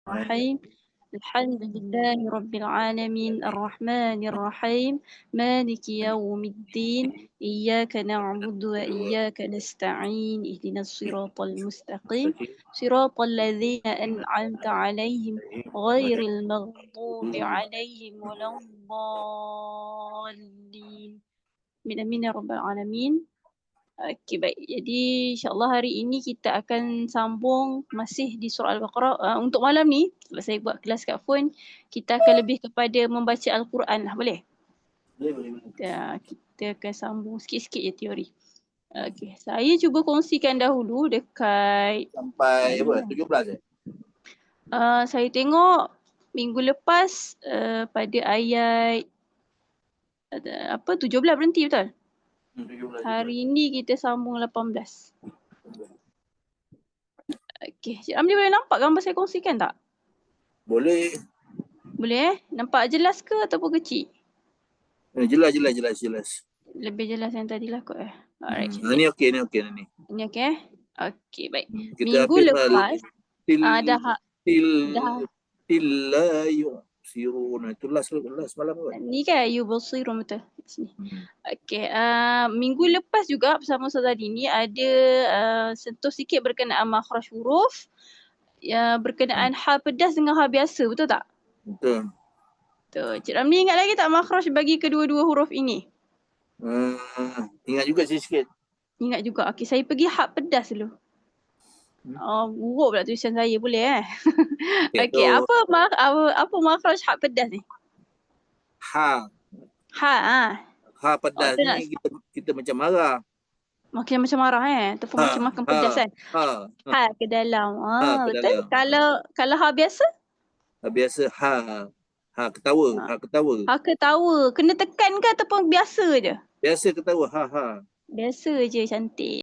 الرحيم الحمد لله رب العالمين الرحمن الرحيم مالك يوم الدين إياك نعبد وإياك نستعين اهدنا الصراط المستقيم صراط الذين أنعمت عليهم غير المغضوب عليهم ولا الضالين آمين يا رب العالمين. Okey, baik. Jadi insyaAllah hari ini kita akan sambung masih di surah Al-Baqarah. Untuk malam ni, sebab saya buat kelas kat phone, kita akan lebih kepada membaca Al-Quran lah, boleh? Boleh. Kita akan sambung sikit-sikit je teori. Okey, saya cuba kongsikan dahulu dekat... Sampai apa? 17 saya tengok minggu lepas pada ayat... 17 berhenti betul? 17. Hari ni kita sambung 18. Okey, Cik Ramli boleh nampak gambar saya kongsikan tak? Boleh. Boleh Nampak jelas ke ataupun kecil? Jelas. Lebih jelas yang tadi lah kot Alright. Ni okey ni. Ini okey? Okey, baik. Kita Minggu lepas dah la yusiruna. Itu last malam kan? ni kan yubsirun betul kat sini. Okey, minggu lepas juga bersama Ustaz tadi ni ada sentuh sikit berkenaan makhraj huruf, berkenaan hal pedas dengan hal biasa, betul tak? Betul. Cik Ramli ingat lagi tak makhraj bagi kedua-dua huruf ini? Ingat juga sikit. Ingat juga. Okey, saya pergi hak pedas dulu. Buruk pula tulisan saya, boleh Okey, apa makhraj hak pedas ni? Ha pedas ni kita macam marah. Makin macam marah ataupun macam makan pedas kan? Ha ke dalam. Betul. Kalau ha biasa? Ha biasa ketawa. Ha ketawa. Kena tekan ke ataupun biasa je? Biasa ketawa. Biasa je, cantik.